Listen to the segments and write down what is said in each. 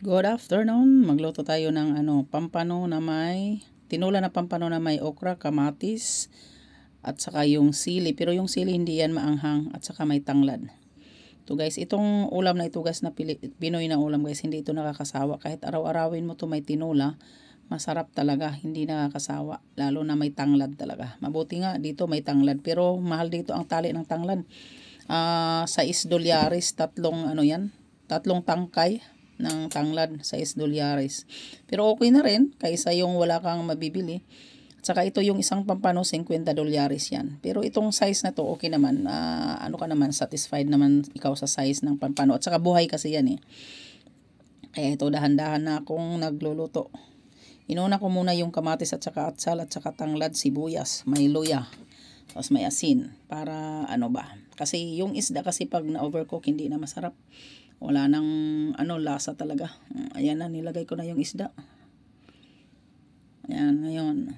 Good afternoon. Magluto tayo ng pampano na may tinula na pampano na may okra, kamatis at saka yung sili. Pero yung sili hindi yan maanghang at saka may tanglad. To guys, itong ulam na ito guys na Pinoy na ulam guys, hindi ito nakakasawa. Kahit araw-arawin mo to may tinula, masarap talaga, hindi nakakasawa. Lalo na may tanglad talaga. Mabuti nga dito may tanglad, pero mahal dito ang tali ng tanglad. $6, tatlong tangkay ng tanglad, $6. Pero okay na rin kaysa yung wala kang mabibili. At saka ito yung isang pampano, $50 yan. Pero itong size na to okay naman. Ano ka naman, satisfied naman ikaw sa size ng pampano. At saka buhay kasi yan eh. Kaya ito dahan-dahan na akong nagluluto. Inuna ko muna yung kamatis at saka atsal at saka tanglad, sibuyas, may luya. Tapos may asin para kasi yung isda kasi pag na-overcook hindi na masarap. Wala nang lasa talaga. Ayan na, nilagay ko na yung isda. Ayan, ngayon.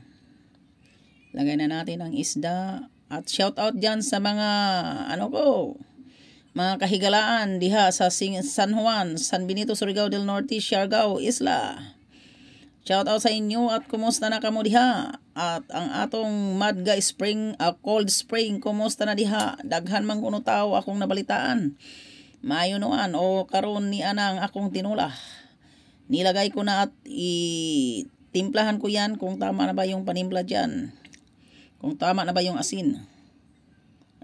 Lagay na natin ang isda. At shout out dyan sa mga, mga kahigalaan diha sa San Juan, San Benito, Surigao del Norte, Siargao, Isla. Shout out sa inyo at kumusta na kamo diha? At ang atong Madga Spring, Cold Spring, kumusta na diha? Daghan man kuno tao akong nabalitaan. Maayo noan o karon ni anang akong tinula. Nilagay ko na at timplahan ko yan kung tama na ba yung panimpla dyan. Kung tama na ba yung asin.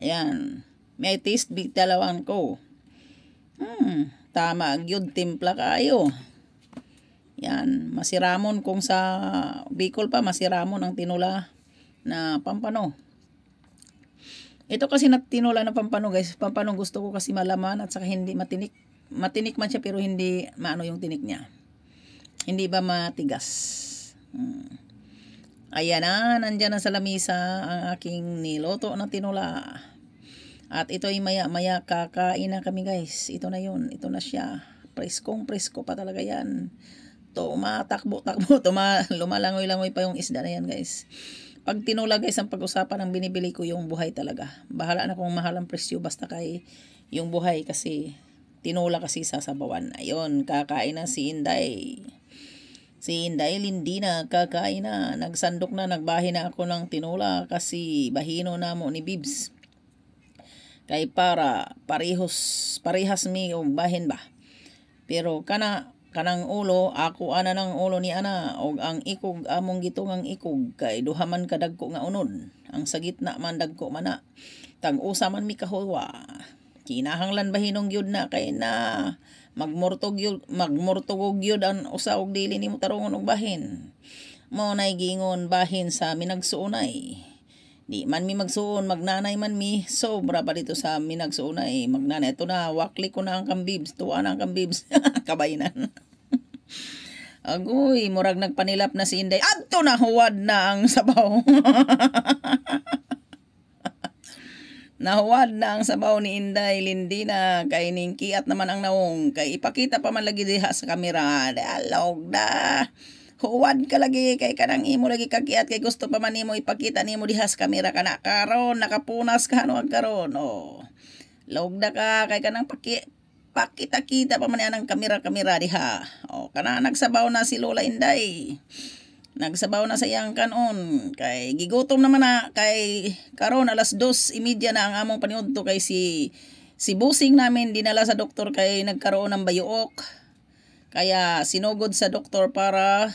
Ayan. May taste big talawan ko. Tama gyud timpla kayo. Yan. Masiramon kung sa Bicol pa masiramon ang tinula na pampano. Ito kasi na tinula na pampano guys. Pampano gusto ko kasi malaman at saka hindi matinik. Matinik man siya pero hindi maano yung tinik niya. Hindi ba matigas. Ayan na. Nandyan na sa lamisa ang aking niloto na tinula. At ito ay maya-maya kakain na kami guys. Ito na yun. Ito na siya. Preskong presko pa talaga yan. Tumatakbo-takbo. Lumalangoy-langoy pa yung isda na yan guys. Pag tinula guys, ang pag-usapan ang binibili ko yung buhay talaga. Bahala na kung mahal ang presyo basta kay yung buhay kasi tinula kasi sasabawan. Ayun, kakain na si Inday. Si Inday Lindina, kakain na. Nagsandok na, nagbahi na ako ng tinula kasi bahino na mo ni Bibs. Kay para parehas mi o bahin ba. Pero kanang ulo, ako ana ng ulo ni ana og ang ikog among gitungang ikog kay duha man kadagko nga unod. Ang sa gitna man dagko man na. Tag-usa man mi kahuwa. Kinahanglan bahinong gyud na kay na magmurtog gyud ang usa og dili nimo tarungon og bahin. Mao nay gingon bahin sa minagsuunay. Di man mi magsuon, magnanay man mi, sobra pa dito sa minagsuunay. Magnanay, ito na, wakli ko na ang kambibs, tuwa na ang kambibs, kabainan. Agoy, murag nagpanilap na si Inday, adto na, huwad na ang sabaw. Nahuwad na ang sabaw ni Inday Lindina, kay ningkiat naman ang naong, kay ipakita pa man lagi diha sa kamera, alog na. Huwad ka lagi kay kanang imo lagi kakiat kay gusto pa man nimo ipakita nimo diha sa kamera kana karon nakapunas ka no karon logda ka kay kanang pakita-kita pa man ang kamera diha kana nagsabaw na si Lola Inday. Nagsabaw na sa iyang kanon kay gigutom naman na kay karon alas 2:30 na ang among paniudto kay si busing namin dinala sa doktor kay nagkaroon ng bayuok. Kaya sinugod sa doktor para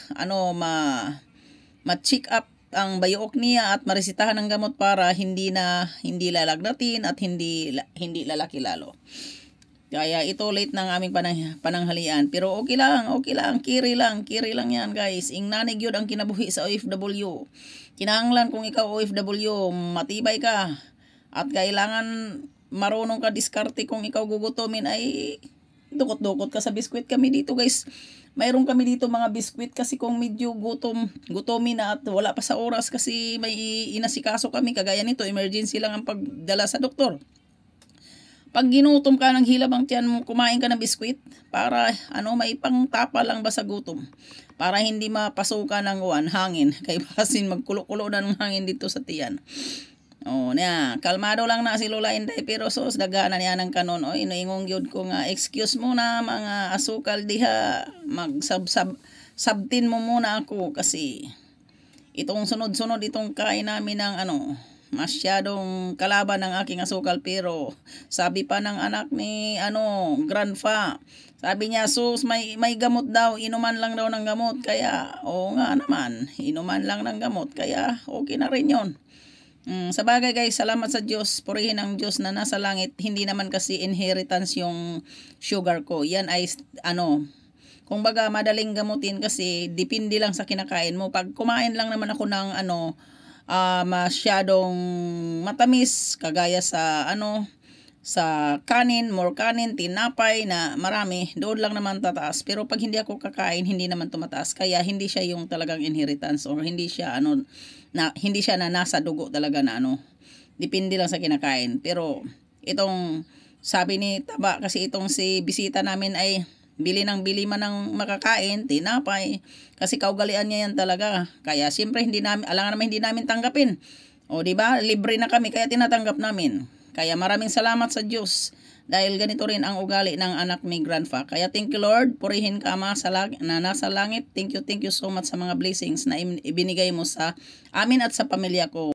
ma-check up ang bayuok niya at maresitahan ng gamot para hindi lalagnatin at hindi lalaki lalo. Kaya ito late ng aming pananghalian pero okay lang, kiri lang yan guys. Ingnanig yun ang kinabuhi sa OFW. Kinahanglan kung ikaw OFW, matibay ka at kailangan marunong ka diskarte kung ikaw gugutomin ay dukot-dukot ka sa biskwit kami dito guys. Mayroon kami dito mga biskwit kasi kung medyo gutomin na at wala pa sa oras kasi may inasikaso kami kagaya nito, emergency lang ang pagdala sa doktor. Pag ginutom ka ng hilab ang tiyan mo, kumain ka ng biskwit para may pangtapa lang ba sa gutom. Para hindi mapasukan ng hangin. Kaya basin magkulo-kulo na ng hangin dito sa tiyan. Oh, niya, kalmado lang na si Lola Inday pero sus dagana niya ng kanon. Oy, noingong gyud ko nga excuse mo na mga asukal diha. Sabtin mo muna ako kasi itong sunod-sunod itong kain namin ng masyadong kalaban ng aking asukal pero sabi pa ng anak ni grandpa, sabi niya sus may gamot daw, inuman lang daw ng gamot kaya oo nga naman, inuman lang ng gamot kaya okay na rin yon. Sa bagay guys, salamat sa Diyos, purihin ang Diyos na nasa langit. Hindi naman kasi inheritance yung sugar ko. Yan ay kung baga madaling gamutin kasi depende lang sa kinakain mo. Pag kumain lang naman ako ng masyadong matamis kagaya sa sa kanin, more kanin, tinapay na marami, doon lang naman tataas. Pero pag hindi ako kakain, hindi naman tumataas. Kaya hindi siya yung talagang inheritance or hindi siya hindi siya na nasa dugo talaga na depende lang sa kinakain. Pero itong sabi ni Taba kasi itong si bisita namin ay bili man ng makakain, tinapay, kasi kaugalian niya yan talaga. Kaya siyempre alangan naman hindi namin tanggapin. O di ba? Libre na kami kaya tinatanggap namin. Kaya maraming salamat sa Diyos dahil ganito rin ang ugali ng anak ni grandpa. Kaya thank you Lord, purihin ka Ama na nasa langit. Thank you so much sa mga blessings na ibinigay mo sa amin at sa pamilya ko.